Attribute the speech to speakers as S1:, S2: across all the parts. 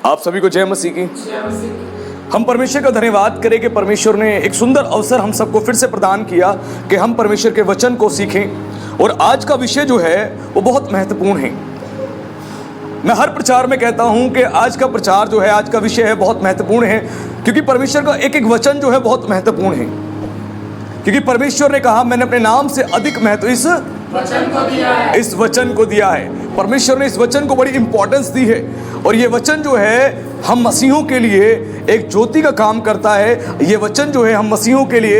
S1: आप सभी को जय मसीह की। हम परमेश्वर का धन्यवाद करें कि परमेश्वर ने एक सुंदर अवसर हम सबको फिर से प्रदान किया कि हम परमेश्वर के वचन को सीखें। और आज का विषय जो है वो बहुत महत्वपूर्ण है। मैं हर प्रचार में कहता हूं कि आज का प्रचार जो है, आज का विषय है बहुत महत्वपूर्ण है, क्योंकि परमेश्वर का एक एक वचन जो है बहुत महत्वपूर्ण है। क्योंकि परमेश्वर ने कहा, मैंने अपने नाम से अधिक महत्व इस वचन को दिया है। परमेश्वर ने इस वचन को बड़ी इंपॉर्टेंस दी है। और ये वचन जो है हम मसीहों के लिए एक ज्योति का काम करता है। ये वचन जो है हम मसीहों के लिए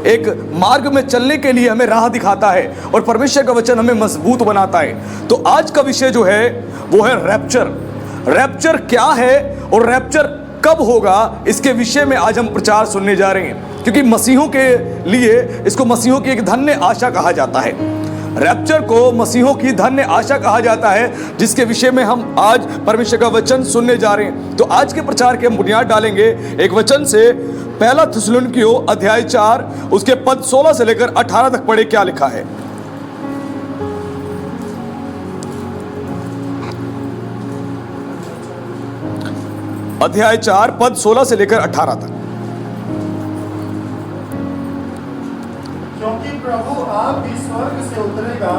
S1: एक मार्ग में चलने के लिए हमें राह दिखाता है। और परमेश्वर का वचन हमें मजबूत बनाता है। तो आज का विषय जो है वो है रैप्चर। रैप्चर क्या है और रैप्चर कब होगा, इसके विषय में आज हम प्रचार सुनने जा रहे हैं। क्योंकि मसीहों के लिए इसको मसीहों की एक धन्य आशा कहा जाता है। रैप्चर को मसीहों की धन्य आशा कहा जाता है, जिसके विषय में हम आज परमेश्वर का वचन सुनने जा रहे हैं। तो आज के प्रचार के हम बुनियाद डालेंगे एक वचन से। पहला थिस्सलुनीकियों अध्याय 4 उसके पद 16 से लेकर 18 तक पढ़े, क्या लिखा है। अध्याय 4 पद 16 से लेकर 18 तक।
S2: क्योंकि प्रभु आप भी स्वर्ग से उतरेगा,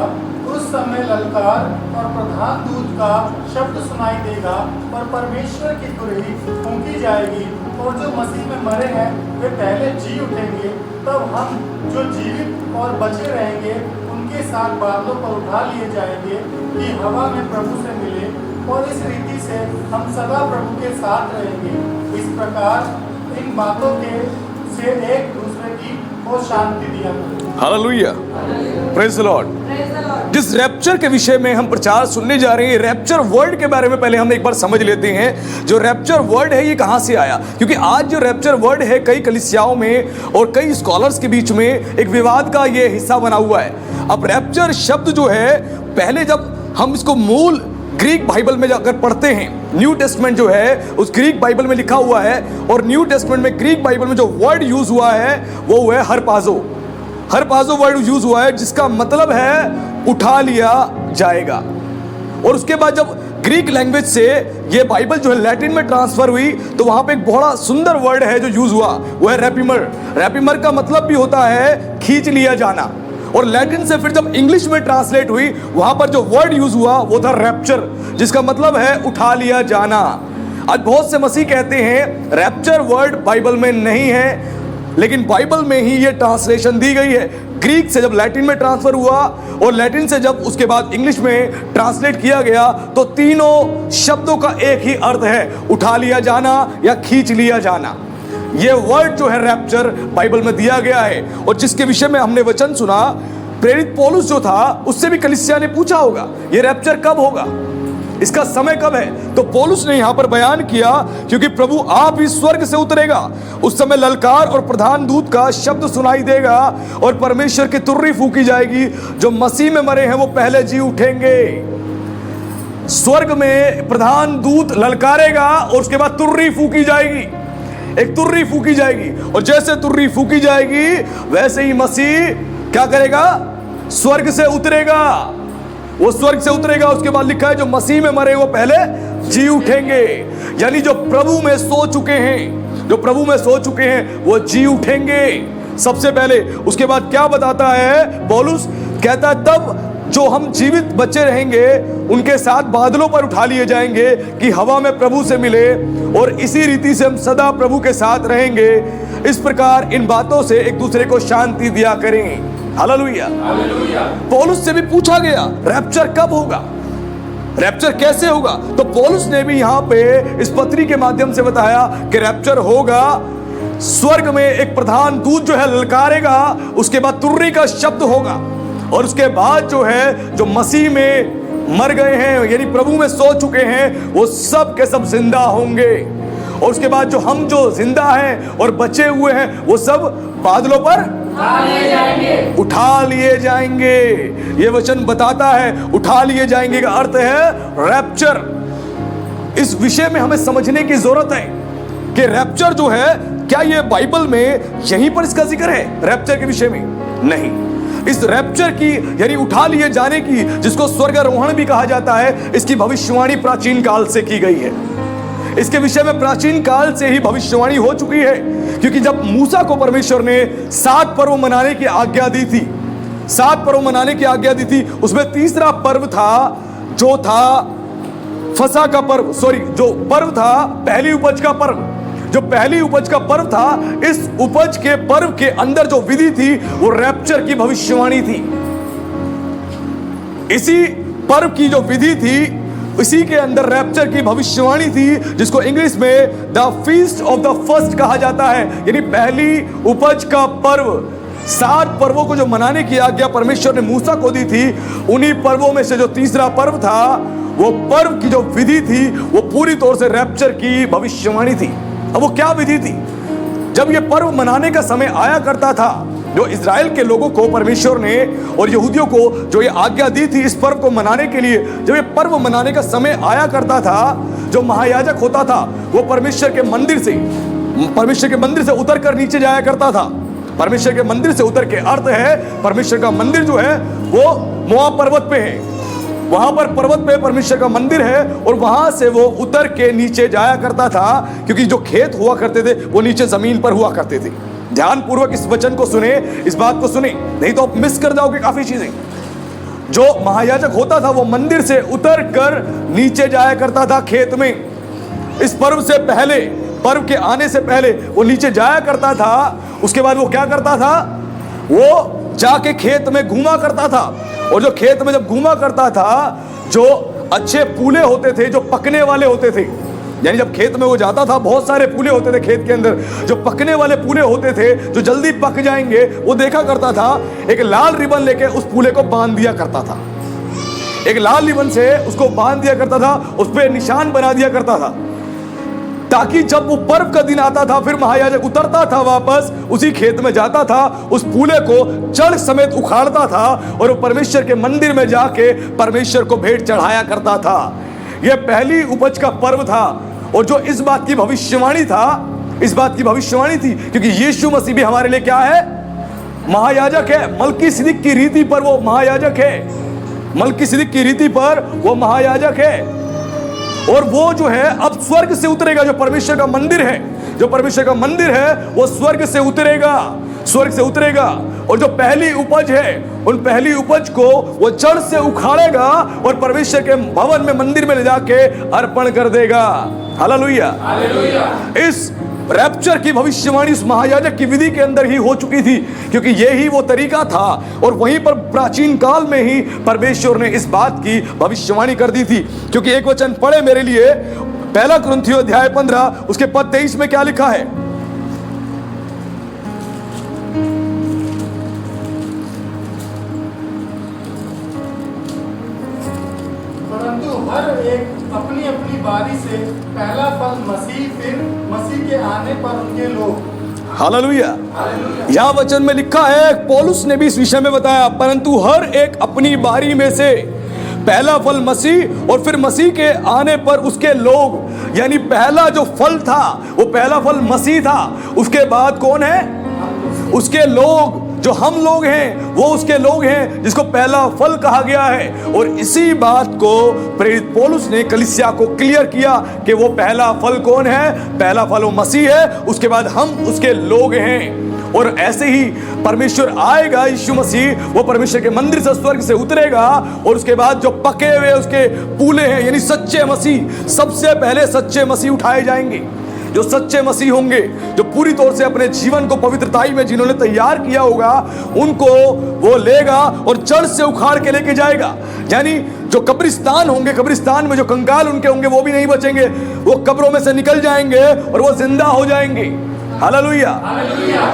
S2: उस समय ललकार और प्रधान दूत का शब्द सुनाई देगा और परमेश्वर की तुरही फूंकी जाएगी, और जो मसीह में मरे हैं वे पहले जी उठेंगे। तब हम जो जीवित और बचे रहेंगे उनके साथ बादलों पर उठा लिए जाएंगे कि हवा में प्रभु से मिले, और इस रीति से हम सदा प्रभु के साथ रहेंगे। इस प्रकार इन बातों के से एक दूसरे की को शांति दिया करें।
S1: Hallelujah, praise the Lord. जिस रैप्चर के विषय में हम प्रचार सुनने जा रहे हैं, रैप्चर वर्ड के बारे में पहले हम एक बार समझ लेते हैं। जो रैप्चर वर्ड है ये कहां से आया, क्योंकि आज जो रैप्चर वर्ड है कई कलीसियाओं में और कई स्कॉलर्स के बीच में एक विवाद का ये हिस्सा बना हुआ है। अब रैप्चर शब्द जो है, पहले जब हम इसको मूल ग्रीक बाइबल में जाकर पढ़ते हैं, न्यू टेस्टमेंट जो है उस ग्रीक बाइबल में लिखा हुआ है, और न्यू टेस्टमेंट में ग्रीक बाइबल में जो वर्ड यूज हुआ है वो है हरपाजो वर्ड यूज हुआ है, जिसका मतलब है उठा लिया जाएगा। और उसके बाद जब ग्रीक लैंग्वेज से ये बाइबल जो है लैटिन में ट्रांसफर हुई, तो वहां पे एक बड़ा सुंदर वर्ड है जो यूज हुआ, वो है रैपिमर। रैपिमर का मतलब भी होता है खींच लिया जाना। और लैटिन से फिर जब इंग्लिश में ट्रांसलेट हुई, वहां पर जो वर्ड यूज हुआ वो था रैप्चर, जिसका मतलब है उठा लिया जाना। आज बहुत से मसीह कहते हैं रैप्चर वर्ड बाइबल में नहीं है, लेकिन बाइबल में ही ये ट्रांसलेशन दी गई है। ग्रीक से जब लैटिन में ट्रांसफर हुआ और लैटिन से जब उसके बाद इंग्लिश में ट्रांसलेट किया गया, तो तीनों शब्दों का एक ही अर्थ है, उठा लिया जाना या खींच लिया जाना। ये वर्ड जो है रैप्चर बाइबल में दिया गया है। और जिसके विषय में हमने वचन सुना, प्रेरित पौलुस जो था उससे भी कलीसिया ने पूछा होगा ये रैप्चर कब होगा, इसका समय कब है। तो पौलुस ने यहां पर बयान किया, क्योंकि प्रभु आप ही स्वर्ग से उतरेगा, उस समय ललकार और प्रधान दूत का शब्द सुनाई देगा और परमेश्वर की तुर्री फूंकी जाएगी। जो मसीह में मरे हैं वो पहले जी उठेंगे। स्वर्ग में प्रधान दूत ललकारेगा और उसके बाद तुर्री फूंकी जाएगी, एक तुर्री फूंकी जाएगी। और जैसे तुर्री फूंकी जाएगी वैसे ही मसीह क्या करेगा, स्वर्ग से उतरेगा। वो स्वर्ग से उतरेगा। उसके बाद लिखा है जो मसीह में मरे वो पहले जी उठेंगे। यानी जो प्रभु में सो चुके हैं, जो प्रभु में सो चुके हैं वो जी उठेंगे सबसे पहले। उसके बाद क्या बताता है पौलुस, कहता है तब जो हम जीवित बचे रहेंगे उनके साथ बादलों पर उठा लिए जाएंगे कि हवा में प्रभु से मिले, और इसी रीति से हम सदा प्रभु के साथ रहेंगे। इस प्रकार इन बातों से एक दूसरे को शांति दिया करें। हालेलुया। पौलुस से भी पूछा गया रैप्चर कब होगा, रैप्चर कैसे होगा। तो पौलुस ने भी यहां पे इस पत्री के माध्यम से बताया कि रैप्चर होगा, स्वर्ग में एक प्रधान दूत जो है ललकारेगा, उसके बाद तुर्री का शब्द होगा, और उसके बाद जो है जो मसीह में मर गए हैं यानी प्रभु में सो चुके हैं वो सब के सब जिंदा होंगे। और उसके बाद जो हम जो जिंदा हैं और बचे हुए हैं वो सब बादलों पर उठा लिए जाएंगे। ये वचन बताता है उठा लिए जाएंगे का अर्थ है रैप्चर। इस विषय में हमें समझने की जरूरत है कि रैप्चर जो है, क्या ये बाइबल में यहीं पर इसका जिक्र है रैप्चर के विषय में? नहीं। इस रैप्चर की यानी उठा लिए जाने की, जिसको स्वर्गारोहण भी कहा जाता है, इसकी भविष्यवाणी प्राचीन काल से की गई है। इसके विषय में प्राचीन काल से ही भविष्यवाणी हो चुकी है, क्योंकि जब मूसा को परमेश्वर ने 7 पर्व मनाने की आज्ञा दी थी, 7 पर्व मनाने की आज्ञा दी थी, उसमें तीसरा पर्व था जो था फसह का पर्व, जो पर्व था पहली उपज का पर्व। जो पहली उपज का पर्व था, इस उपज के पर्व के अंदर जो विधि थी वो रैप्चर की भविष्यवाणी थी। इसी पर्व की जो विधि थी, इसी के अंदर रैप्चर की भविष्यवाणी थी, जिसको इंग्लिश में the feast of the first कहा जाता है, यानी पहली उपज का पर्व। 7 पर्वों को जो मनाने की आज्ञा परमेश्वर ने मूसा को दी थी, उन्हीं पर्वों में से जो तीसरा पर्व था, वो पर्व की जो विधि थी वो पूरी तौर से रैप्चर की भविष्यवाणी थी। अब वो क्या विधि थी? जब ये पर्व मनाने का समय आया करता था, जो इज़राइल के लोगों को परमेश्वर ने और यहूदियों को जो ये आज्ञा दी थी इस पर्व को मनाने के लिए, जब ये पर्व मनाने का समय आया करता था, जो महायाजक होता था वो परमेश्वर के मंदिर से उतर कर नीचे जाया करता था। परमेश्वर के मंदिर से उतर के अर्थ है, परमेश्वर का मंदिर जो है वो मोआब पर्वत पे है, वहां पर पर्वत पे परमेश्वर का मंदिर है, और वहां से वो उतर के नीचे जाया करता था, क्योंकि जो खेत हुआ करते थे वो नीचे जमीन पर हुआ करते थे। ध्यान पूर्वक इस वचन को सुने, इस बात को सुने, नहीं तो आप मिस कर जाओगे काफी चीजें। जो महायाजक होता था वो मंदिर से उतर कर नीचे जाया करता था खेत में। इस पर्व से पहले, पर्व के आने से पहले वो नीचे जाया करता था। उसके बाद वो क्या करता था? वो जाके खेत में घूमा करता था, और जो खेत में जब घूमा करता था, जो अच्छे पूले होते थे, जो पकने वाले होते थे, यानी जब खेत में वो जाता था, बहुत सारे पूले होते थे खेत के अंदर, जो पकने वाले पूले होते थे, जो जल्दी पक जाएंगे, वो देखा करता था, एक लाल रिबन लेके उस पूले को बांध दिया करता था। एक लाल रिबन से उसको बांध दिया करता था, उस पर निशान बना दिया करता था, ताकि जब वो पर्व का दिन आता था, फिर महायाजक उतरता था वापस, उसी खेत में जाता था, उस पूले को जड़ समेत उखाड़ता था, और वो परमेश्वर के मंदिर में जाके परमेश्वर को भेंट चढ़ाया करता था। यह पहली उपज का पर्व था, और जो इस बात की भविष्यवाणी था, इस बात की भविष्यवाणी थी, क्योंकि यीशु मसीह भी हमारे लिए क्या है? महायाजक है। मलकीसिदक की रीति पर वो महायाजक है, मलकीसिदक की रीति पर वो महायाजक है। और वो जो है अब स्वर्ग से उतरेगा, जो परमेश्वर का मंदिर है, जो परमेश्वर का मंदिर है वो स्वर्ग से उतरेगा, स्वर्ग से उतरेगा, और जो पहली उपज है, उन पहली उपज को वो जड़ से उखाड़ेगा और परमेश्वर के भवन में, मंदिर में ले जाके अर्पण कर देगा। Hallelujah, hallelujah. इस रैप्चर की भविष्यवाणी उस महायाजक की विधि के अंदर ही हो चुकी थी, क्योंकि यही वो तरीका था, और वहीं पर प्राचीन काल में ही परमेश्वर ने इस बात की भविष्यवाणी कर दी थी। क्योंकि एक वचन पढ़े मेरे लिए, 1 कुरिन्थियों अध्याय 15 उसके पद 23 में क्या लिखा है?
S2: परंतु हर एक अपनी अपनी बारी से पहला फल मसीह, फिर मसीह के आने पर उनके लोग।
S1: हालेलुया। यह वचन में लिखा है, पौलुस ने भी इस विषय में बताया, परंतु हर एक अपनी बारी में से पहला फल मसीह, और फिर मसीह के आने पर उसके लोग। यानी पहला जो फल था वो पहला फल मसीह था, उसके बाद कौन है? उसके लोग, जो हम लोग हैं वो उसके लोग हैं, जिसको पहला फल कहा गया है। और इसी बात को प्रेरित पौलुस ने कलीसिया को क्लियर किया कि वो पहला फल कौन है? पहला फल वो मसीह है, उसके बाद हम उसके लोग हैं। और ऐसे ही परमेश्वर आएगा, यीशु मसीह वो परमेश्वर के मंदिर से, स्वर्ग से उतरेगा, और उसके बाद जो पके हुए उसके पूले हैं, यानी सच्चे मसीह, सबसे पहले सच्चे मसीह उठाए जाएंगे। जो सच्चे मसीह होंगे, जो पूरी तौर से अपने जीवन को पवित्रताई में जिन्होंने तैयार किया होगा, उनको वो लेगा और जड़ से उखाड़ के लेके जाएगा। यानी जो कब्रिस्तान होंगे, कब्रिस्तान में जो कंकाल उनके होंगे वो भी नहीं बचेंगे, वो कब्रों में से निकल जाएंगे और वो जिंदा हो जाएंगे। हालेलुया।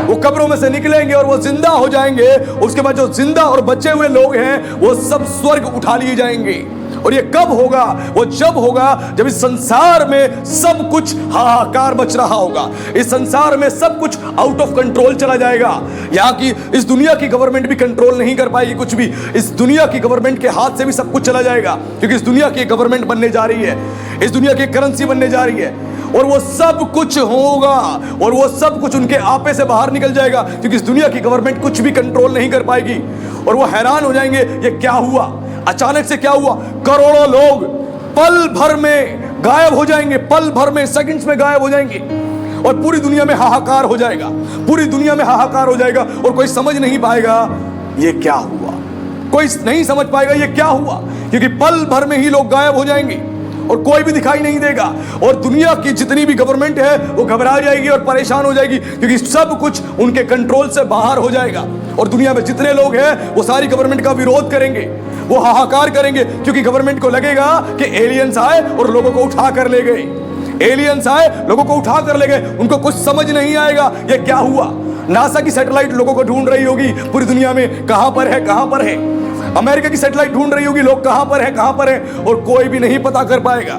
S1: वो कब्रों में से निकलेंगे और वो जिंदा हो जाएंगे। उसके बाद जो जिंदा और बचे हुए लोग हैं वो सब स्वर्ग उठा लिए जाएंगे। और ये कब होगा? वो जब होगा जब इस संसार में सब कुछ हाहाकार मच रहा होगा, इस संसार में सब कुछ आउट ऑफ कंट्रोल चला जाएगा। यहाँ की इस दुनिया की गवर्नमेंट भी कंट्रोल नहीं कर पाएगी कुछ भी, इस दुनिया की गवर्नमेंट के हाथ से भी सब कुछ चला जाएगा, क्योंकि इस दुनिया की गवर्नमेंट बनने जा रही है, इस दुनिया की करेंसी बनने जा रही है, और वो सब कुछ होगा और वो सब कुछ उनके आपे से बाहर निकल जाएगा, क्योंकि इस दुनिया की गवर्नमेंट कुछ भी कंट्रोल नहीं कर पाएगी। और वो हैरान हो जाएंगे, ये क्या हुआ, अचानक से क्या हुआ? करोड़ों लोग पल भर में गायब हो जाएंगे, पल भर में, सेकंड्स में गायब हो जाएंगे और पूरी दुनिया में हाहाकार हो जाएगा, पूरी दुनिया में हाहाकार हो जाएगा और कोई समझ नहीं पाएगा ये क्या हुआ, कोई नहीं समझ पाएगा ये क्या हुआ, क्योंकि पल भर में ही लोग गायब हो जाएंगे और कोई भी दिखाई नहीं देगा और दुनिया की जितनी भी गवर्नमेंट है वो घबरा जाएगी और परेशान हो जाएगी, क्योंकि सब कुछ उनके कंट्रोल से बाहर हो जाएगा और दुनिया में जितने लोग हैं वो सारी गवर्नमेंट का विरोध करेंगे, वो हाहाकार करेंगे, क्योंकि गवर्नमेंट को लगेगा कि एलियंस आए और लोगों को उठा कर ले गए, एलियंस आए, लोगों को उठा कर ले गए, उनको कुछ समझ नहीं आएगा ये क्या हुआ। नासा की सैटेलाइट लोगों को ढूंढ रही होगी पूरी दुनिया में, कहां पर है, कहां पर है। अमेरिका की सैटेलाइट ढूंढ रही होगी लोग कहां पर है, कहां पर है, और कोई भी नहीं पता कर पाएगा।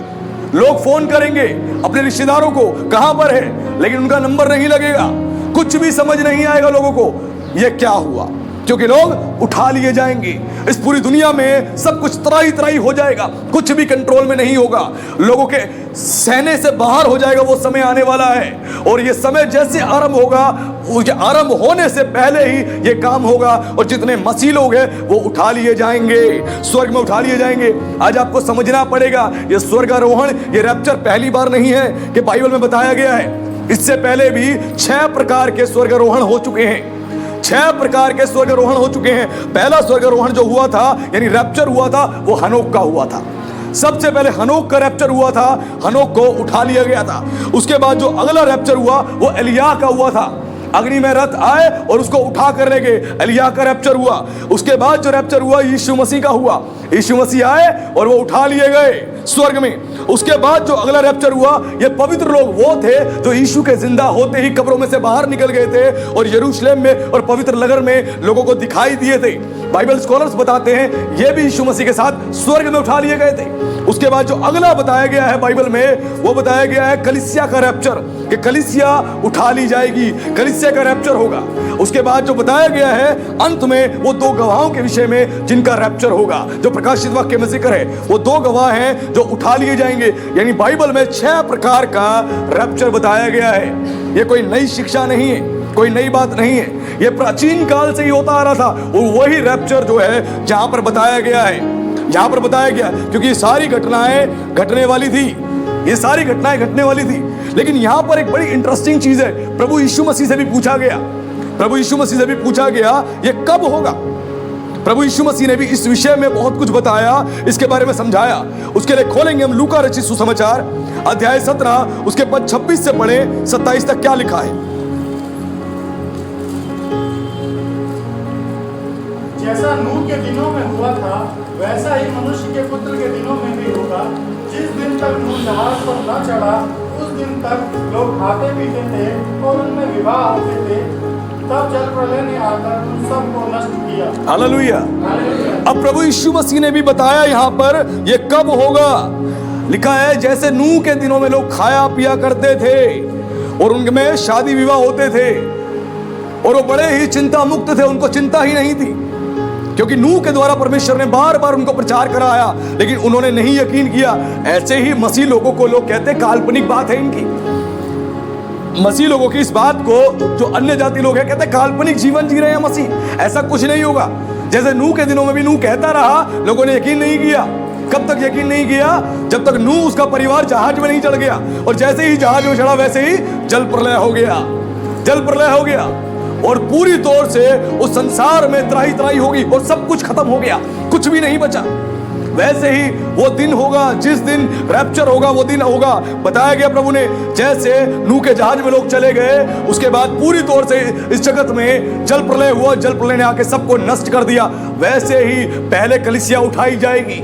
S1: लोग फोन करेंगे अपने रिश्तेदारों को कहां पर है, लेकिन उनका नंबर नहीं लगेगा, कुछ भी समझ नहीं आएगा लोगों को ये क्या हुआ, क्योंकि लोग उठा लिए जाएंगे। इस पूरी दुनिया में सब कुछ तराई तराई हो जाएगा, कुछ भी कंट्रोल में नहीं होगा, लोगों के सहने से बाहर हो जाएगा। वो समय आने वाला है और ये समय जैसे आरंभ होगा, आरंभ होने से पहले ही ये काम होगा और जितने मसीह लोग हैं वो उठा लिए जाएंगे, स्वर्ग में उठा लिए जाएंगे। आज आपको समझना पड़ेगा ये स्वर्गारोहण, ये रैप्चर पहली बार नहीं है कि बाइबल में बताया गया है, इससे पहले भी 6 प्रकार के स्वर्गारोहण हो चुके हैं, 6 प्रकार के स्वर्गारोहण हो चुके हैं। पहला स्वर्गारोहण जो हुआ था यानी रैप्चर हुआ था वो हनोक का हुआ था, सबसे पहले हनोक का रैप्चर हुआ था, हनोक को उठा लिया गया था। उसके बाद जो अगला रैप्चर हुआ वो एलिय्याह का हुआ था, अग्नि में रथ आए और उसको उठा कर ले गए, एलिय्याह का रैप्चर हुआ। उसके बाद जो रैप्चर हुआ यीशु मसीह का हुआ, यीशु मसीह आए और वो उठा लिए गए स्वर्ग में। उसके बाद जो अगला रैप्चर हुआ ये पवित्र लोग वो थे जो यीशु के जिंदा होते ही कब्रों में से बाहर निकल गए थे और यरूशलेम में और पवित्र नगर में लोगों को दिखाई दिए थे। बाइबल स्कॉलर्स बताते हैं ये भी यीशु मसीह के साथ स्वर्ग में उठा लिए गए थे। उसके बाद जो अगला बताया गया है बाइबल में वो बताया गया है कलीसिया का रैप्चर, कि कलीसिया उठा ली जाएगी, कलीसिया का रैप्चर होगा। उसके बाद जो बताया गया है अंत में वो 2 गवाहों के विषय में जिनका रैप्चर होगा, जो प्रकाशित वाक्य में जिक्र है, वो 2 गवाह हैं जो उठा लिए जाएंगे। यानी बाइबल में 6 प्रकार का रैप्चर बताया गया है। ये कोई नई शिक्षा नहीं है, कोई नई बात नहीं है, ये प्राचीन काल से ही होता आ रहा था। वही रैप्चर जो है जहां पर बताया गया है, जहां पर बताया गया, क्योंकि ये सारी घटनाएं घटने वाली थी, ये सारी घटनाएं घटने वाली थी। लेकिन यहां पर एक बड़ी इंटरेस्टिंग चीज है, प्रभु यीशु मसीह से भी पूछा गया, प्रभु यीशु मसीह से भी पूछा गया ये कब होगा। प्रभु यीशु मसीह ने भी इस विषय में बहुत कुछ बताया, इसके बारे में समझाया। उसके लिए खोलेंगे हम लूका रचित सुसमाचार अध्याय 17 उसके पद 26 से पढ़े 27 तक क्या लिखा है।
S2: जैसा नूह के दिनों में हुआ था वैसा ही मनुष्य के पुत्र के दिनों में भी होगा। जिस दिन तक नूह जहाज पर न चढ़ा उस दिन तक लोग खाते पीते थे और उनमें विवाह होते थे, तब जल प्रलय ने आकर उन सबको नष्ट किया। हालेलुया।
S1: अब प्रभु यीशु मसीह ने भी बताया यहाँ पर ये कब होगा। लिखा है जैसे नूह के दिनों में लोग खाया पिया करते थे और उनमें शादी विवाह होते थे और वो बड़े ही चिंता मुक्त थे, उनको चिंता ही नहीं थी, क्योंकि नूह के द्वारा परमेश्वर ने बार बार उनको प्रचार कराया, लेकिन उन्होंने नहीं यकीन किया। ऐसे ही मसीह लोगों को लोग कहते काल्पनिक बात है इनकी, मसीह लोगों की इस बात को जो अन्य जाति लोग हैं कहते काल्पनिक जीवन जी रहे हैं मसीह, ऐसा कुछ नहीं होगा। जैसे नूह के दिनों में भी नूह कहता रहा, लोगों ने यकीन नहीं किया। कब तक यकीन नहीं किया? जब तक नूह उसका परिवार जहाज में नहीं चढ़ गया, और जैसे ही जहाज में चढ़ा वैसे ही जल प्रलय हो गया, जल प्रलय हो गया और पूरी तौर से उस संसार में त्राही त्राही होगी और सब कुछ खत्म हो गया, कुछ भी नहीं बचा। वैसे ही वो दिन होगा, जिस दिन रैप्चर होगा वो दिन होगा। बताया गया प्रभु ने जैसे नूह के जहाज में लोग चले गए, उसके बाद पूरी तौर से इस जगत में जल प्रलय हुआ, जल प्रलय ने आके सबको नष्ट कर दिया। वैसे ही पहले कलीसिया उठाई जाएगी,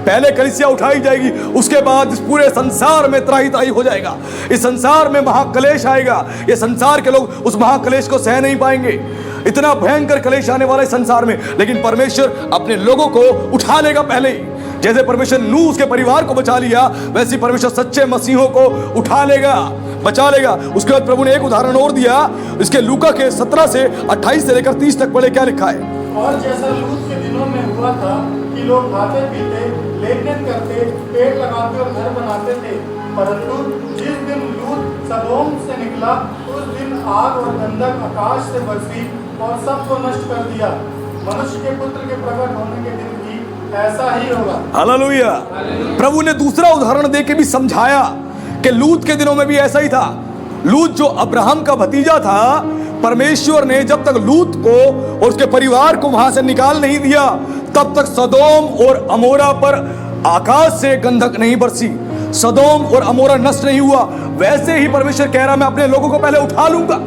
S1: पहले कलीसिया उठाई जाएगी, उसके बाद इस पूरे संसार में त्राही त्राही हो जाएगा। इस संसार में महाक्लेश आएगा, ये संसार के लोग उस महाक्लेश को सह नहीं पाएंगे। इतना भयंकर क्लेश आने वाला है संसार में, लेकिन परमेश्वर अपने लोगों को उठा लेगा पहले ही। जैसे परमेश्वर नूह उसके परिवार को बचा लिया, वैसे परमेश्वर सच्चे मसीहों को उठा लेगा, बचा लेगा। उसके बाद प्रभु ने एक उदाहरण और दिया, इसके लूका के 17 से 28 से लेकर 30 तक पढ़े, क्या लिखा है।
S2: और जैसा लूत के दिनों में हुआ था कि लोग खाते पीते, लेनदेन करते, पेड़ लगाते और घर बनाते थे, परंतु जिस दिन लूत सदोम से निकला उस दिन आग और गंधक आकाश से बरसी और सबको नष्ट कर दिया। मनुष्य के पुत्र के प्रकट होने के दिन की ऐसा ही होगा।
S1: हालेलुया। प्रभु ने दूसरा उदाहरण दे के भी समझाया कि लूत के दिनों में भी ऐसा ही था। लूत जो अब्राहम का भतीजा था, परमेश्वर ने जब तक लूत को और उसके परिवार को वहां से निकाल नहीं दिया, तब तक सदोम और अमोरा पर आकाश से गंधक नहीं बरसी, सदोम और अमोरा नष्ट नहीं हुआ। वैसे ही परमेश्वर कह रहा, मैं अपने लोगों को पहले उठा लूंगा,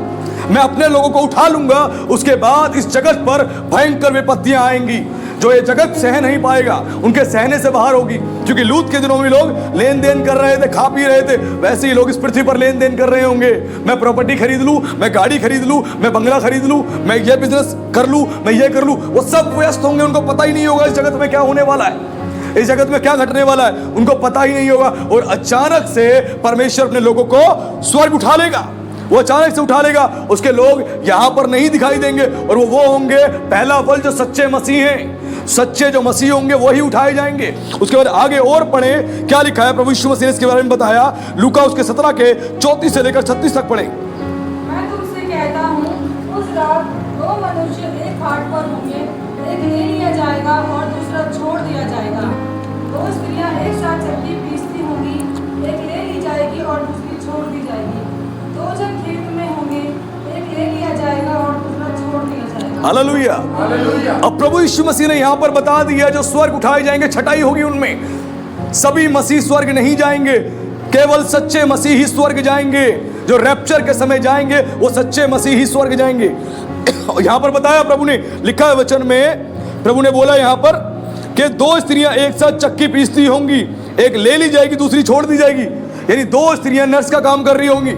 S1: मैं अपने लोगों को उठा लूंगा, उसके बाद इस जगत पर भयंकर विपत्तियां आएंगी जो ये जगत सह नहीं पाएगा, उनके सहने से बाहर होगी। क्योंकि लूत के दिनों में लोग लेन देन कर रहे थे, खा पी रहे थे, वैसे ही लोग इस पृथ्वी पर लेन देन कर रहे होंगे। मैं प्रॉपर्टी खरीद लूं, मैं गाड़ी खरीद लूं, मैं बंगला खरीद लूं, मैं ये बिजनेस कर लूं, मैं ये कर लूं, वो सब व्यस्त होंगे। उनको पता ही नहीं होगा इस जगत में क्या होने वाला है, इस जगत में क्या घटने वाला है, उनको पता ही नहीं होगा। और अचानक से परमेश्वर अपने लोगों को स्वर्ग उठा लेगा, वो अचानक से उठा लेगा। उसके लोग यहां पर नहीं दिखाई देंगे और वो होंगे पहला फल जो सच्चे मसीह हैं। सच्चे जो मसीह होंगे वही उठाए जाएंगे। उसके बाद आगे और पढ़े क्या लिखा है, प्रभु यीशु मसीह ने इसके बारे में बताया। लूका उसके 17 के 34 से लेकर 36 तक पढ़े।
S3: मैं तुमसे कहता हूँ, उस रात दो मनुष्य एक घाट पर होंगे, एक ले लिया जाएगा और दूसरा छोड़ दिया जाएगा। दो स्त्रियां एक साथ चक्की पीसती होंगी, एक ले ली जाएगी और दूसरी छोड़ दी जाएगी। दो जन खेत में होंगे, एक ले लिया जाएगा और दूसरा छोड़ दिया जाएगा।
S1: हालेलुया।
S2: हालेलुया।
S1: अब प्रभु यीशु मसीह ने यहां पर बता दिया, जो स्वर्ग उठाए जाएंगे छटाई होगी उनमें। सभी मसीह स्वर्ग नहीं जाएंगे, केवल सच्चे मसीह ही स्वर्ग जाएंगे। जो रैप्चर के समय जाएंगे वो सच्चे मसीह ही स्वर्ग जाएंगे। यहां पर बताया प्रभु ने, लिखा है वचन में, प्रभु ने बोला यहां पर कि दो स्त्रियां एक साथ चक्की पीसती होंगी, एक ले ली जाएगी दूसरी छोड़ दी जाएगी। यानी दो स्त्रियां नर्स का काम कर रही होंगी,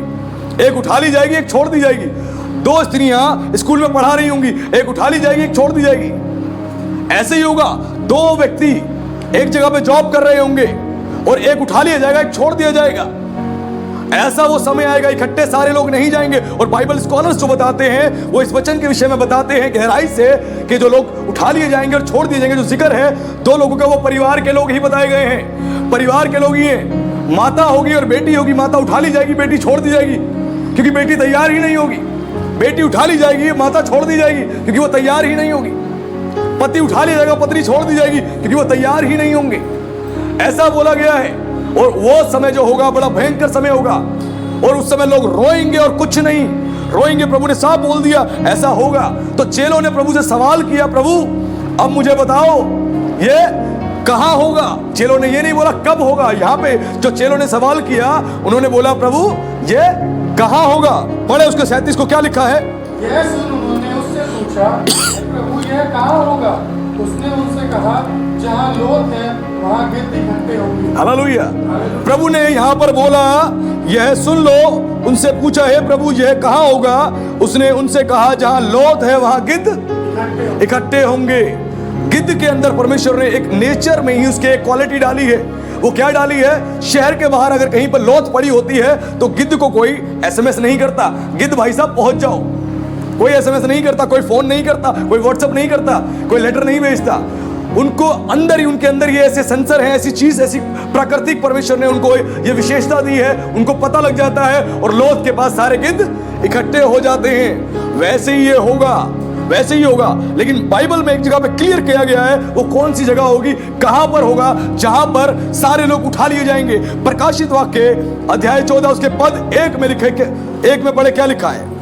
S1: एक उठा ली जाएगी एक छोड़ दी जाएगी। दो स्त्रियां स्कूल में पढ़ा रही होंगी, एक उठा ली जाएगी एक छोड़ दी जाएगी। ऐसे ही होगा, दो व्यक्ति एक जगह पे जॉब कर रहे होंगे और एक उठा लिया जाएगा एक छोड़ दिया जाएगा। ऐसा वो समय आएगा, इकट्ठे सारे लोग नहीं जाएंगे। और बाइबल स्कॉलर्स जो बताते हैं वो इस वचन के विषय में बताते हैं गहराई से कि जो लोग उठा लिए जाएंगे और छोड़ दिए जाएंगे, जो जिक्र है दो लोगों का, वो परिवार के लोग ही बताए गए हैं। परिवार के लोग ही हैं, माता होगी और बेटी होगी। माता उठा ली जाएगी, बेटी छोड़ दी जाएगी क्योंकि बेटी तैयार ही नहीं होगी। बेटी उठा ली जाएगी, माता छोड़ दी जाएगी क्योंकि वो तैयार ही नहीं होगी। पति उठा लिया जाएगा, पत्नी छोड़ दी जाएगी क्योंकि वो तैयार ही नहीं होंगे। ऐसा बोला गया है। और वो समय जो होगा बड़ा भयंकर समय होगा और उस समय लोग रोएंगे और कुछ नहीं रोएंगे। प्रभु ने साफ बोल दिया ऐसा होगा। तो चेलों ने प्रभु से सवाल किया, प्रभु अब मुझे बताओ ये कहां होगा। चेलों ने ये नहीं बोला कब होगा। यहां पे जो चेलों ने सवाल किया उन्होंने बोला प्रभु ये कहां होगा। पढ़े उसके 37 को क्या लिखा है।
S2: यह सुन उन्होंने उससे पूछा, प्रभु यह कहाँ होगा। उसने उनसे कहा, जहाँ लोथ है वहाँ गिद्ध इकट्ठे होंगे।
S1: हालेलुया। प्रभु ने यहाँ पर बोला यह सुन लो। उनसे पूछा है प्रभु यह कहाँ होगा। उसने उनसे कहा जहाँ लोथ है वहाँ गिद्ध इकट्ठे होंगे। गिद्ध के अंदर परमेश्वर ने एक नेचर में ही उसके एक क्वालिटी डाली है। वो क्या डाली है, शहर के बाहर अगर कहीं पर लोथ पड़ी होती है तो गिद्ध को कोई एसएमएस नहीं करता, गिद्ध भाई साहब पहुंच जाओ। कोई एसएमएस नहीं करता, कोई फोन नहीं करता, कोई व्हाट्सएप नहीं करता, कोई लेटर नहीं भेजता। उनको अंदर ही, उनके अंदर ये ऐसे सेंसर हैं, ऐसी चीज, ऐसी प्राकृतिक परमेश्वर ने उनको ये विशेषता दी है। उनको पता लग जाता है और लोथ के पास सारे गिद्ध इकट्ठे हो जाते हैं। वैसे ही ये होगा, वैसे ही होगा। लेकिन बाइबल में एक जगह पे क्लियर किया गया है, वो कौन सी जगह होगी, कहां पर होगा, जहां पर सारे लोग उठा लिए जाएंगे। प्रकाशित वाक्य अध्याय 14 उसके पद 1 में लिखे, 1 में पढ़े क्या लिखा है।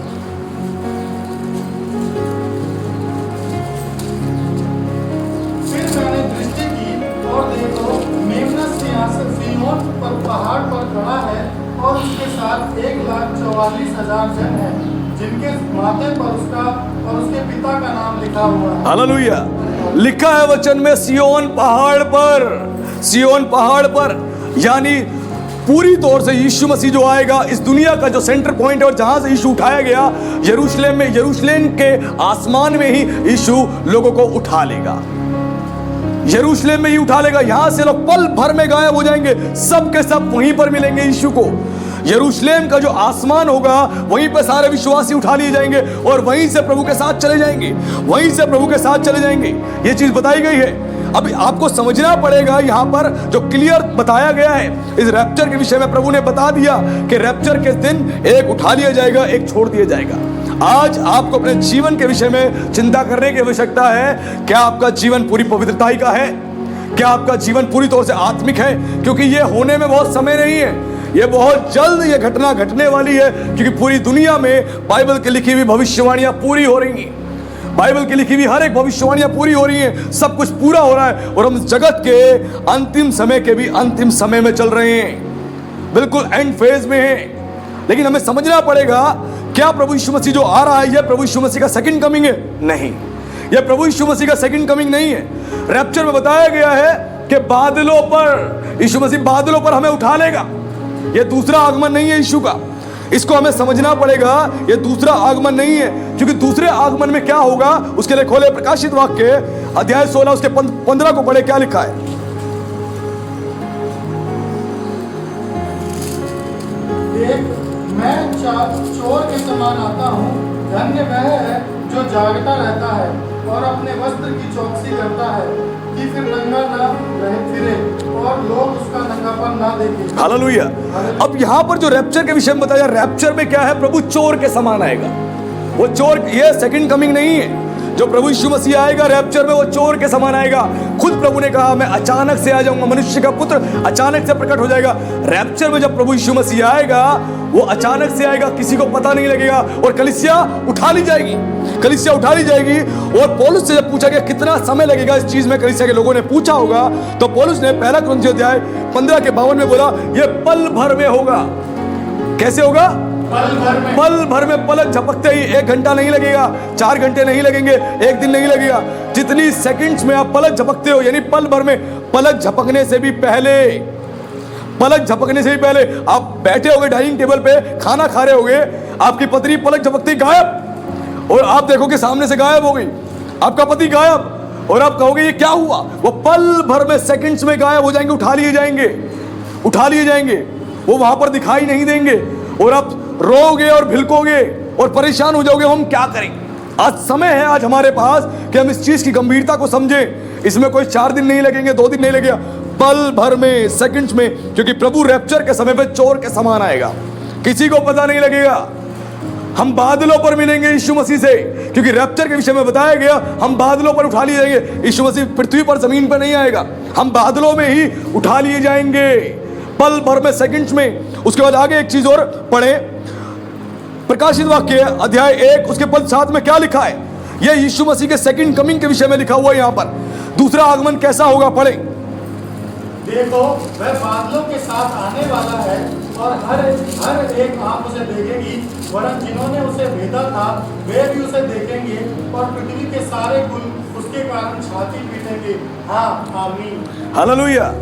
S2: फिर मैंने दृष्टि की और देखो मेमना सिंहासन सिय्योन पर पहाड़ पर खड़ा है और उसके साथ 1,44,000 जन हैं, जिनके माथे पर उसका और उसके पिता का नाम लिखा हुआ है।
S1: हालेलुया। लिखा है वचन में सिय्योन पहाड़ पर, सिय्योन पहाड़ पर, यानी पूरी तौर से यीशु मसीह जो आएगा, इस दुनिया का जो सेंटर पॉइंट है और जहां से यीशु उठाया गया, यरूशलेम में, यरूशलेम के आसमान में ही यीशु लोगों को उठा लेगा। यरूशलेम में ही उठा लेगा। यहां से लोग पल भर में गायब हो जाएंगे, सब के सब वहीं पर मिलेंगे यीशु को। यरूशलेम का जो आसमान होगा वहीं पर सारे विश्वासी उठा लिए जाएंगे और वहीं से प्रभु के साथ चले जाएंगे, वहीं से प्रभु के साथ चले जाएंगे। ये चीज बताई गई है। अभी आपको समझना पड़ेगा, यहां पर जो क्लियर बताया गया है इस रैप्चर के विषय में, प्रभु ने बता दिया कि रैप्चर के दिन एक उठा लिया जाएगा, एक छोड़ दिया जाएगा। आज आपको अपने जीवन के विषय में चिंता करने की आवश्यकता है। क्या आपका जीवन पूरी पवित्रता का है? क्या आपका जीवन पूरी तौर से आत्मिक है? क्योंकि ये होने में बहुत समय नहीं है, ये बहुत जल्द ये घटना घटने वाली है, क्योंकि पूरी दुनिया में बाइबल की लिखी हुई भविष्यवाणियां पूरी हो रही हैं। बाइबल की लिखी हुई हर एक भविष्यवाणियां पूरी हो रही हैं, सब कुछ पूरा हो रहा है और हम जगत के अंतिम समय के भी अंतिम समय में चल रहे हैं, बिल्कुल एंड फेज में हैं। लेकिन हमें समझना पड़ेगा, क्या प्रभु यीशु मसीह जो आ रहा है यह प्रभु यीशु मसीह का सेकंड कमिंग है? नहीं, यह प्रभु यीशु मसीह का सेकंड कमिंग नहीं है। रैप्चर में बताया गया है कि बादलों पर, यीशु मसीह बादलों पर हमें उठा लेगा। यह दूसरा आगमन नहीं है यीशु का, इसको हमें समझना पड़ेगा। यह दूसरा आगमन नहीं है, क्योंकि दूसरे आगमन में क्या होगा उसके लिए खोले प्रकाशित वाक्य अध्याय 16 उसके 15 को पढ़े, क्या लिखा है?
S2: देख, मैं चोर के समान आता हूँ। धन्य वह है जो जागता रहता है और अपने वस्त्र की चौकसी करता है कि फिर नंगा ना रहे फिरे और लोग उसका नंगापन ना देखें।
S1: हालेलुया। अब यहां पर जो रैप्चर के विषय में बताया, रैप्चर में क्या है? प्रभु चोर के समान आएगा। वो चोर, ये सेकंड कमिंग नहीं है। जो प्रभु यीशु मसीह आएगा रैप्चर में, वो चोर के समान आएगा। खुद प्रभु ने कहा, मैं अचानक से आ जाऊंगा, मनुष्य का पुत्र अचानक से प्रकट हो जाएगा। रैप्चर में जब प्रभु यीशु मसीह आएगा, वो अचानक से आएगा, किसी को पता नहीं लगेगा और कलीसिया उठा ली जाएगी, कलीसिया उठा ली जाएगी। और पौलुस से जब पूछा गया कितना समय लगेगा इस चीज में, कलीसिया के लोगों ने पूछा होगा, तो पौलुस ने 1 कुरिन्थियों अध्याय 15 के 52 में बोला, ये पल भर में होगा। कैसे होगा? पल भर में, पलक झपकते ही। 1 घंटा नहीं लगेगा, 4 घंटे नहीं लगेंगे, 1 दिन नहीं लगेगा। जितनी सेकंड्स में आप पलक झपकते हो, यानी पल भर में। पलक झपकने से भी पहले, पलक झपकने से भी पहले आप बैठे होगे डाइनिंग टेबल पे, खाना खा रहे होगे, आपकी पत्नी पलक झपकते ही गायब, और आप देखोगे सामने से गायब हो गई, आपका पति गायब, और आप कहोगे ये क्या हुआ? वो पल भर में, सेकंड्स में गायब हो जाएंगे, उठा लिए जाएंगे, उठा लिए जाएंगे, वो वहां पर दिखाई नहीं देंगे, और आप रोगे और भिलकोगे और परेशान हो जाओगे, हम क्या करें? आज समय है आज हमारे पास कि हम इस चीज की गंभीरता को समझें। इसमें कोई 4 दिन नहीं लगेंगे, 2 दिन नहीं लगेगा, पल भर में, सेकंड्स में, क्योंकि प्रभु रैप्चर के समय पे चोर के समान आएगा, किसी को पता नहीं लगेगा। हम बादलों पर मिलेंगे यीशु मसीह से, क्योंकि रैप्चर के विषय में बताया गया, हम बादलों पर उठा लिए जाएंगे। यीशु मसीह पृथ्वी पर, जमीन पर नहीं आएगा, हम बादलों में ही उठा लिए जाएंगे, पल भर में, सेकंड्स में। उसके बाद आगे एक चीज और पढ़े, प्रकाशित वाक्य अध्याय 1 उसके पद 7 में क्या लिखा है? यह यीशु मसीह के सेकंड कमिंग के विषय में लिखा हुआ है। यहां पर दूसरा आगमन कैसा होगा, पढ़े।
S2: देखो, वह बादलों के साथ आने वाला है और हर एक आंख उसे देखेगी, वरन जिन्होंने उसे भेदा था वे भी उसे देखेंगे, और पृथ्वी के सारे कुल उसके कारण छाती पीटेंगे। हाँ, आमीन।
S1: हालेलुया।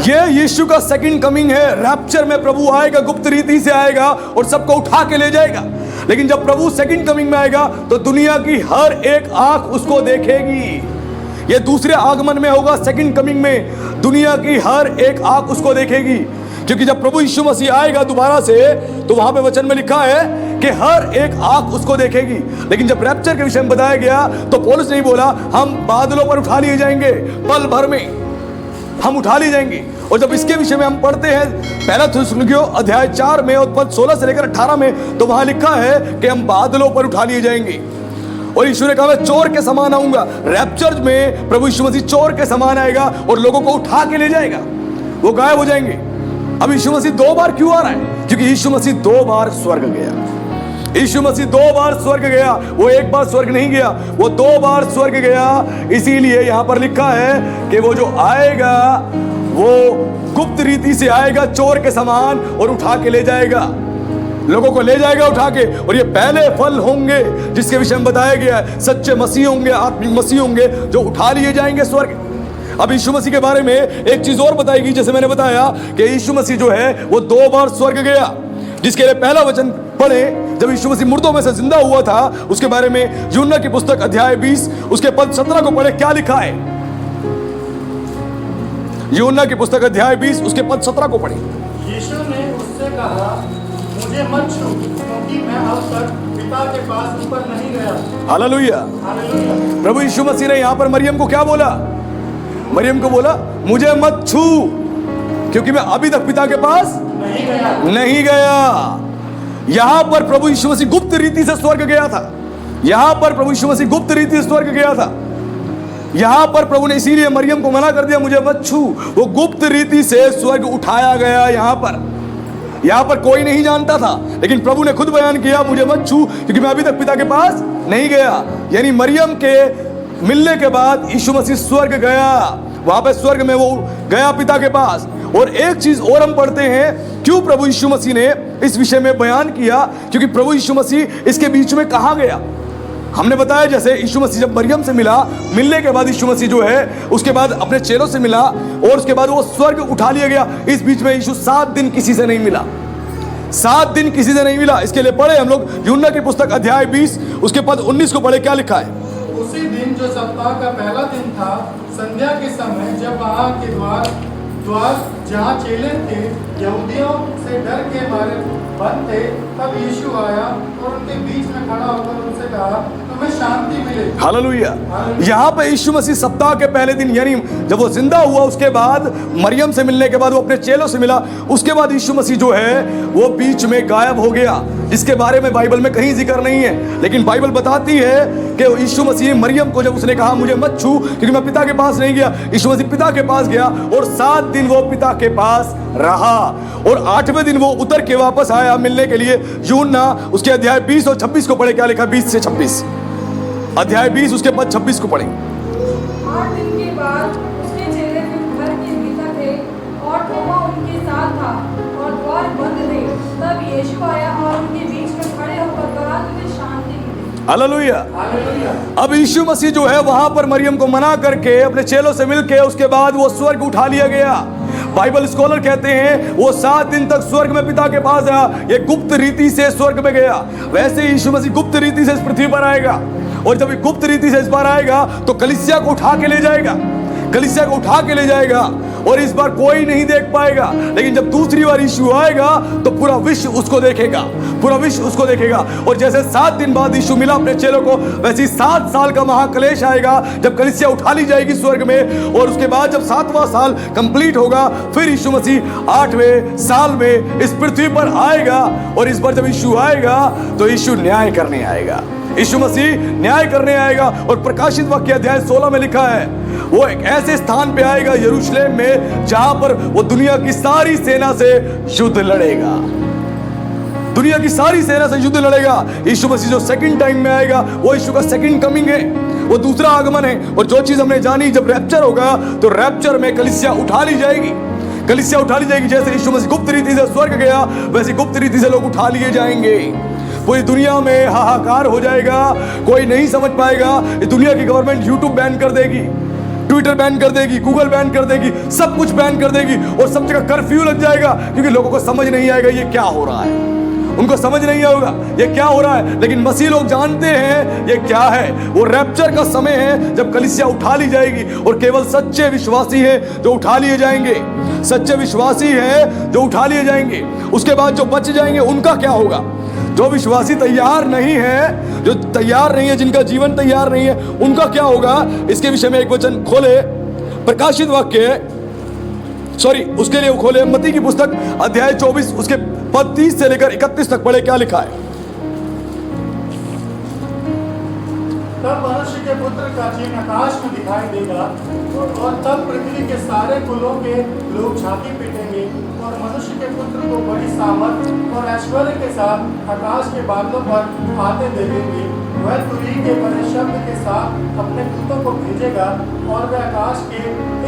S1: ये यीशु का सेकंड कमिंग है। रैप्चर में प्रभु आएगा, गुप्त रीति से आएगा और सबको उठा के ले जाएगा। लेकिन जब प्रभु सेकंड कमिंग में आएगा तो दुनिया की हर एक आंख उसको देखेगी। ये दूसरे आगमन में होगा, सेकंड कमिंग में दुनिया की हर एक आंख उसको देखेगी, क्योंकि जब प्रभु यीशु मसीह आएगा दोबारा से, तो वहां पे वचन में लिखा है कि हर एक आंख उसको देखेगी। लेकिन जब रैप्चर के विषय में बताया गया, तो पौलुस नहीं बोला हम बादलों पर उठा लिए जाएंगे, पल भर में हम उठा लिए जाएंगे। और जब इसके विषय में हम पढ़ते हैं 1 थिस्सलुनीकियों अध्याय 4 में और पद 16 से लेकर 18 में, तो वहां लिखा है कि हम बादलों पर उठा लिए जाएंगे। और यीशु ने कहा मैं चोर के समान आऊंगा। रैप्चर में प्रभु यीशु मसीह चोर के समान आएगा और लोगों को उठा के ले जाएगा, वो गायब हो जाएंगे। अब यीशु मसीह 2 बार क्यों आ रहा है? क्योंकि यीशु मसीह 2 बार स्वर्ग गया। यीशु मसीह 2 बार स्वर्ग गया, वो 1 बार स्वर्ग नहीं गया, वो 2 बार स्वर्ग गया। इसीलिए यहां पर लिखा है कि वो जो आएगा वो गुप्त रीति से आएगा, चोर के समान, और उठा के ले जाएगा, लोगों को ले जाएगा उठा के। और ये पहले फल होंगे जिसके विषय में बताया गया है, सच्चे मसीह होंगे, आत्मिक मसीह होंगे, जो उठा लिए जाएंगे स्वर्ग। अब यीशु मसीह के बारे में एक चीज और बताएगी, जैसे मैंने बताया कि यीशु मसीह जो है वो 2 बार स्वर्ग गया, जिसके लिए पहला वचन पढ़े जब यीशु मसीह मुर्दों में से जिंदा हुआ था, उसके बारे में यूहन्ना की पुस्तक अध्याय 20 उसके पद 17 को पढ़े, क्या लिखा है? यूहन्ना की पुस्तक अध्याय 20 उसके पद 17 को पढ़े।
S2: यीशु ने उससे कहा, मुझे मत छू, क्योंकि मैं अब तक पिता के पास ऊपर नहीं गया।
S1: हालेलुया।
S2: हालेलुया।
S1: प्रभु यीशु मसीह ने यहां पर मरियम को क्या बोला? मरियम को बोला मुझे मत छू, क्योंकि मैं अभी तक पिता के पास नहीं गया। यहां पर प्रभु यीशु मसीह गुप्त रीति से स्वर्ग गया था। यहां पर प्रभु यीशु मसीह गुप्त रीति से स्वर्ग गया था। यहां पर प्रभु ने इसीलिए मरियम को मना कर दिया, मुझे मत छू। वो गुप्त रीति से स्वर्ग उठाया गया। यहां पर कोई नहीं जानता था, लेकिन प्रभु ने खुद बयान किया, मुझे मत छू, क्योंकि मैं अभी तक पिता के पास नहीं गया। यानी मरियम के मिलने के बाद यीशु मसीह स्वर्ग गया, वहां पे स्वर्ग में वो गया पिता के पास। और एक चीज और हम पढ़ते हैं, क्यों प्रभु यीशु मसीह ने इस विषय में बयान किया, क्योंकि प्रभु यीशु मसीह इसके बीच में कहाँ गया। हमने बताया जैसे यीशु मसीह जब मरियम से मिला, मिलने के बाद यीशु मसीह जो है उसके बाद अपने चेलों से मिला और उसके बाद वो स्वर्ग उठा लिया गया। इस बीच में यीशु 7 दिन किसी से नहीं मिला, 7 दिन किसी से नहीं मिला। इसके लिए पढ़े हम लोग यूहन्ना की पुस्तक अध्याय 20 उसके पद 19 को पढ़े, क्या लिखा है।
S2: उसी दिन जो सप्ताह का पहला दिन था, संध्या के समय, जब वहाँ के द्वार जहाँ चेले थे यहूदियों से डर के मारे बंद थे, तब यीशु आया और उनके बीच में खड़ा होकर उनसे कहा, तुम्हें शांति मिले।
S1: हालेलुया। यहाँ पे यीशु मसीह सप्ताह के पहले दिन, यानी जब वो जिंदा हुआ उसके बाद, मरियम से मिलने के बाद, वो अपने चेलों से मिला, उसके बाद यीशु मसीह जो है वो बीच में गायब हो गया, जिसके बारे में बाइबल में कहीं जिक्र नहीं है। लेकिन बाइबल बताती है कि यीशु मसीह मरियम को जब उसने कहा मुझे मत छू क्योंकि मैं पिता के पास नहीं गया, यीशु मसीह पिता के पास गया और 7 दिन वो पिता के पास रहा और 8वें दिन वो उतर के वापस आया मिलने के लिए। यूहन्ना उसके अध्याय 20 और 26 को पढ़े, क्या लिखा 20 से 26, अध्याय 20 उसके बाद 26 को पढ़े।
S3: 8 दिन के बाद उसके चेले फिर घर के भीतर थे और थोमा उनके साथ था और द्वार बंद थे। तब यीशु आया और उनके बीच में खड़े होकर कहा, तुम्हें शांति मिले।
S1: हालेलुया। अब यीशु मसीह जो है वहां पर मरियम को मना करके अपने चेलों से मिलके उसके बाद वो स्वर्ग उठा लिया गया। बाइबल स्कॉलर कहते हैं वो 7 दिन तक स्वर्ग में पिता के पास रहा, ये गुप्त रीति से स्वर्ग में गया। वैसे यीशु मसीह गुप्त रीति से इस पृथ्वी पर आएगा और जब गुप्त रीति से इस बार आएगा तो कलीसिया को उठा के ले जाएगा, कलीसिया को उठा के ले जाएगा और इस बार कोई नहीं देख पाएगा। लेकिन जब दूसरी बार यीशु आएगा तो पूरा विश्व उसको देखेगा, पूरा विश्व उसको देखेगा। और जैसे 7 दिन बाद यीशु मिला अपने चेलों को, वैसे 7 साल का महाक्लेश आएगा जब कलीसिया उठा ली जाएगी स्वर्ग में। और उसके बाद जब 7वां साल कंप्लीट होगा फिर यीशु मसीह 8वें साल में इस पृथ्वी पर आएगा। और इस बार जब यीशु आएगा तो यीशु न्याय करने आएगा, यीशु मसीह न्याय करने आएगा। और प्रकाशित वाक्य अध्याय 16 में लिखा है वो एक ऐसे स्थान पे आएगा यरूशलेम में जहां पर वो दुनिया की सारी सेना से युद्ध लड़ेगा, दुनिया की सारी सेना से युद्ध लड़ेगा। यीशु मसीह जो सेकंड टाइम में आएगा वो यीशु का सेकंड कमिंग है, वो दूसरा आगमन है। और जो चीज हमने जानी, जब रैप्चर होगा तो रैप्चर में कलीसिया उठा ली जाएगी, कलीसिया उठा ली जाएगी। जैसे यीशु मसीह गुप्त रीति से स्वर्ग गया वैसे गुप्त रीति से लोग उठा लिए जाएंगे। पूरी दुनिया में हाहाकार हो जाएगा, कोई नहीं समझ पाएगा। इस दुनिया की गवर्नमेंट यूट्यूब बैन कर देगी, ट्विटर बैन कर देगी, गूगल बैन कर देगी, सब कुछ बैन कर देगी और सब जगह कर्फ्यू लग जाएगा, क्योंकि लोगों को समझ नहीं आएगा ये क्या हो रहा है, उनको समझ नहीं आएगा ये क्या हो रहा है। लेकिन मसीह लोग जानते हैं ये क्या है। वो रैप्चर का समय है जब कलीसिया उठा ली जाएगी और केवल सच्चे विश्वासी हैं जो उठा लिए जाएंगे, सच्चे विश्वासी हैं जो उठा लिए जाएंगे। उसके बाद जो बच जाएंगे उनका क्या होगा। जो विश्वासी तैयार नहीं है, जो तैयार नहीं है, जिनका जीवन तैयार नहीं है, उनका क्या होगा। इसके विषय में एक वचन खोले, प्रकाशित वाक्य उसके लिए खोले मत्ती की पुस्तक अध्याय 24 उसके पद 30 से लेकर 31 तक पढ़े, क्या लिखा है।
S2: तब मनुष्य के पुत्र का चिन्ह आकाश में दिखाई देगा और तब पृथ्वी के सारे कुलों के लोग छाती पीटेंगे और मनुष्य के पुत्र को बड़ी सामर्थ और ऐश्वर्य के साथ आकाश के बादलों पर आते देखेंगे। वह तुरही के बड़े शब्द के साथ अपने दूतों को भेजेगा और वह आकाश के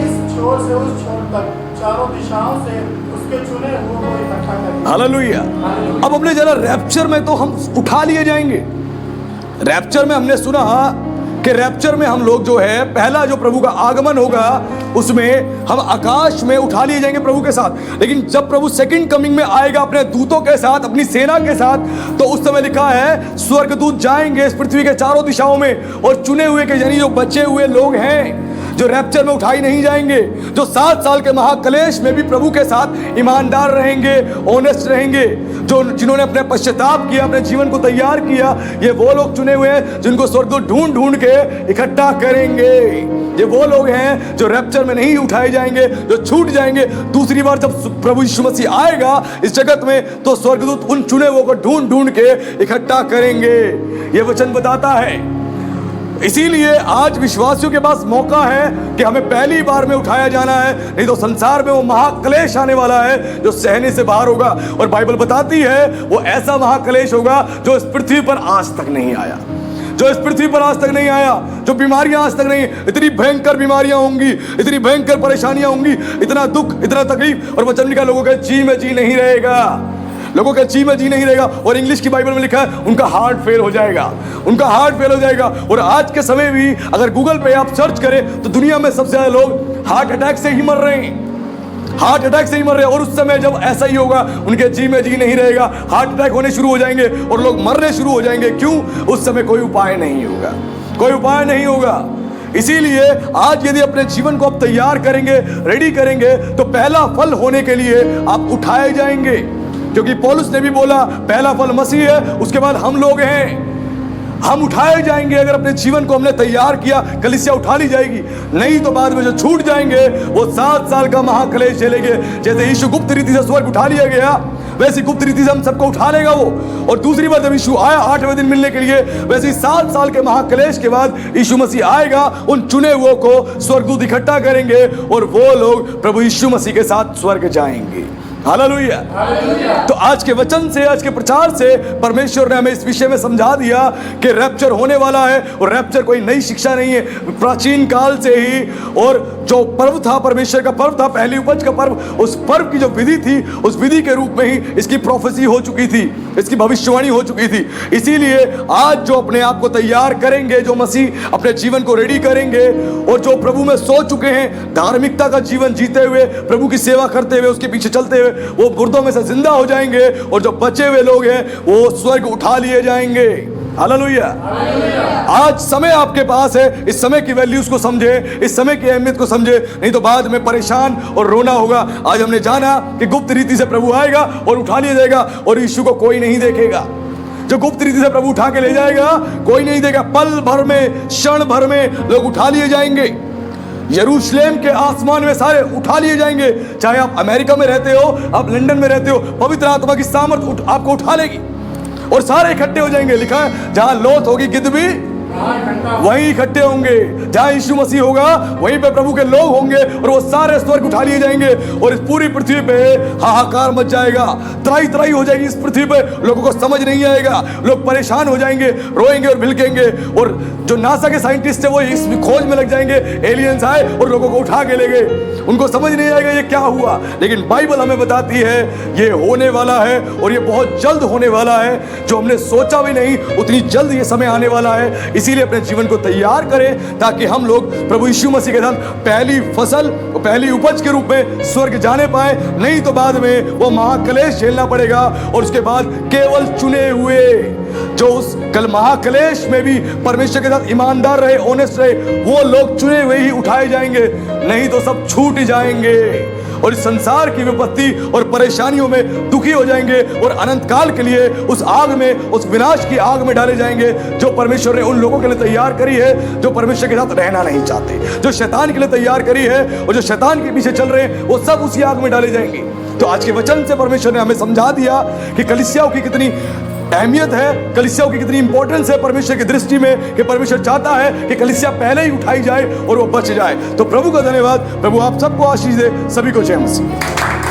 S2: इस छोर से उस छोर तक चारों दिशाओं से उसके चुने हुए को इकट्ठा करेंगे।
S1: हालेलुया। अब अपने जरा रैप्चर में तो हम उठा लिए जाएंगे। रैप्चर में हमने सुना कि रैप्चर में हम लोग जो है पहला जो प्रभु का आगमन होगा उसमें हम आकाश में उठा लिए जाएंगे प्रभु के साथ। लेकिन जब प्रभु सेकंड कमिंग में आएगा अपने दूतों के साथ, अपनी सेना के साथ, तो उस समय लिखा है स्वर्गदूत जाएंगे इस पृथ्वी के चारों दिशाओं में और चुने हुए के यानी जो बचे हुए लोग हैं जो रैप्चर में उठाई नहीं जाएंगे, जो 7 साल के महाक्लेश में भी प्रभु के साथ ईमानदार रहेंगे, ऑनेस्ट रहेंगे, जो जिन्होंने अपने पश्चाताप किया, अपने जीवन को तैयार किया, ये वो लोग चुने हुए हैं जिनको स्वर्गदूत ढूंढ ढूंढ के इकट्ठा करेंगे। ये वो लोग हैं जो रैप्चर में नहीं उठाए जाएंगे, जो छूट जाएंगे। दूसरी बार जब प्रभु यीशु मसीह आएगा इस जगत में तो स्वर्गदूत उन चुने हुए को ढूंढ ढूंढ के इकट्ठा करेंगे। ये वचन बताता है इसीलिए आज विश्वासियों के पास मौका है कि हमें पहली बार में उठाया जाना है, नहीं तो संसार में वो महाक्लेश आने वाला है जो सहने से बाहर होगा। और बाइबल बताती है वो ऐसा महाक्लेश होगा जो इस पृथ्वी पर आज तक नहीं आया, जो इस पृथ्वी पर आज तक नहीं आया, जो बीमारियां आज तक नहीं, इतनी भयंकर बीमारियां होंगी, इतनी भयंकर परेशानियां होंगी, इतना दुख, इतना तकलीफ। और वचन लिखा लोगों के जी में जी नहीं रहेगा, लोगों के जी में जी नहीं रहेगा। और इंग्लिश की बाइबल में लिखा है उनका हार्ट फेल हो जाएगा, उनका हार्ट फेल हो जाएगा। और आज के समय भी अगर गूगल पे आप सर्च करें तो दुनिया में सबसे ज्यादा लोग हार्ट अटैक से ही मर रहे हैं, हार्ट अटैक से ही मर रहे हैं। और उस समय जब ऐसा ही होगा उनके जी में जी नहीं रहेगा, हार्ट अटैक होने शुरू हो जाएंगे और लोग मरने शुरू हो जाएंगे। क्यों? उस समय कोई उपाय नहीं होगा, कोई उपाय नहीं होगा। इसीलिए आज यदि अपने जीवन को आप तैयार करेंगे, रेडी करेंगे, तो पहला फल होने के लिए आप उठाए जाएंगे। क्योंकि पौलुस ने भी बोला पहला फल मसीह है, उसके बाद हम लोग हैं, हम उठाए जाएंगे। अगर अपने जीवन को हमने तैयार किया, कलीसिया उठा ली जाएगी, नहीं तो बाद में जो छूट जाएंगे वो 7 साल का महाक्लेश झेलेंगे। जैसे यीशु गुप्त रीति से स्वर्ग उठा लिया गया, वैसी गुप्त रीति से हम सबको उठा लेगा वो। और दूसरी बात, जब यीशु आया 8वें दिन मिलने के लिए, वैसे ही 7 साल के महाक्लेश के बाद यीशु मसीह आएगा, उन चुने हुओं को स्वर्गदूत इकट्ठा करेंगे और वो लोग प्रभु यीशु मसीह के साथ स्वर्ग जाएंगे। हालेलुया। तो आज के वचन से, आज के प्रचार से परमेश्वर ने हमें इस विषय में समझा दिया कि रैप्चर होने वाला है। और रैप्चर कोई नई शिक्षा नहीं है, प्राचीन काल से ही। और जो पर्व था, परमेश्वर का पर्व था, पहली उपज का पर्व, उस पर्व की जो विधि थी, उस विधि के रूप में ही इसकी प्रोफेसी हो चुकी थी, इसकी भविष्यवाणी हो चुकी थी। इसीलिए आज जो अपने आप को तैयार करेंगे, जो मसीह अपने जीवन को रेडी करेंगे और जो प्रभु में सो चुके हैं, धार्मिकता का जीवन जीते हुए, प्रभु की सेवा करते हुए, उसके पीछे चलते हुए, वो मुर्दों में से जिंदा हो जाएंगे। और जो बचे हुए लोग हैं वो स्वर्ग उठा लिए जाएंगे। हालेलुया। आज समय आपके पास है, इस समय की वैल्यूज को समझे, इस समय की अहमियत को समझे, नहीं तो बाद में परेशान और रोना होगा। आज हमने जाना कि गुप्त रीति से प्रभु आएगा और उठा लिया जाएगा और यीशु को कोई नहीं देखेगा। जो गुप्त रीति से प्रभु उठा के ले जाएगा कोई नहीं देगा। पल भर में, क्षण भर में लोग उठा लिए जाएंगे। यरूशलेम के आसमान में सारे उठा लिए जाएंगे। चाहे आप अमेरिका में रहते हो, आप लंदन में रहते हो, पवित्र आत्मा की सामर्थ आपको उठा लेगी और सारे इकट्ठे हो जाएंगे। लिखा है जहां लोथ होगी गिद्ध भी वहीं इकट्ठे होंगे। जहां यीशु मसीह होगा वहीं पे प्रभु के लोग होंगे और वो सारे स्वर्ग उठा लिए जाएंगे। और इस पूरी पृथ्वी पे हाहाकार मच जाएगा, त्राही त्राही हो जाएगी इस पृथ्वी पे। लोगों को समझ नहीं आएगा, लोग परेशान हो जाएंगे, रोएंगे और भिलकेंगे। और जो नासा के साइंटिस्ट है वो इस खोज में लग जाएंगे, एलियंस आए और लोगों को उठा के ले गए। उनको समझ नहीं आएगा ये क्या हुआ। लेकिन बाइबल हमें बताती है ये होने वाला है और ये बहुत जल्द होने वाला है। जो हमने सोचा भी नहीं उतनी जल्द ये समय आने वाला है। इसीलिए अपने जीवन को तैयार करें ताकि हम लोग प्रभु यीशु मसीह के साथ पहली फसल, पहली उपज के रूप में स्वर्ग जाने पाए। नहीं तो बाद में वो महाक्लेश झेलना पड़ेगा। और उसके बाद केवल चुने हुए जो उस कल महाक्लेश में भी परमेश्वर के साथ ईमानदार रहे, ऑनेस्ट रहे, वो लोग चुने हुए ही उठाए जाएंगे, नहीं तो सब छूट जाएंगे और इस संसार की विपत्ति और परेशानियों में दुखी हो जाएंगे और अनंत काल के लिए उस आग में, उस विनाश की आग में डाले जाएंगे जो परमेश्वर ने उन लोगों के लिए तैयार करी है जो परमेश्वर के साथ रहना नहीं चाहते, जो शैतान के लिए तैयार करी है और जो शैतान के पीछे चल रहे हैं, वो सब उसी आग में डाले जाएंगे। तो आज के वचन से परमेश्वर ने हमें समझा दिया कि कलीसियाओं की कितनी अहमियत है, कलीसियाओं की कितनी इंपॉर्टेंस है परमेश्वर की दृष्टि में, कि परमेश्वर चाहता है कि कलीसिया पहले ही उठाई जाए और वो बच जाए। तो प्रभु का धन्यवाद। प्रभु आप सबको आशीष दे। सभी को जय मसीह।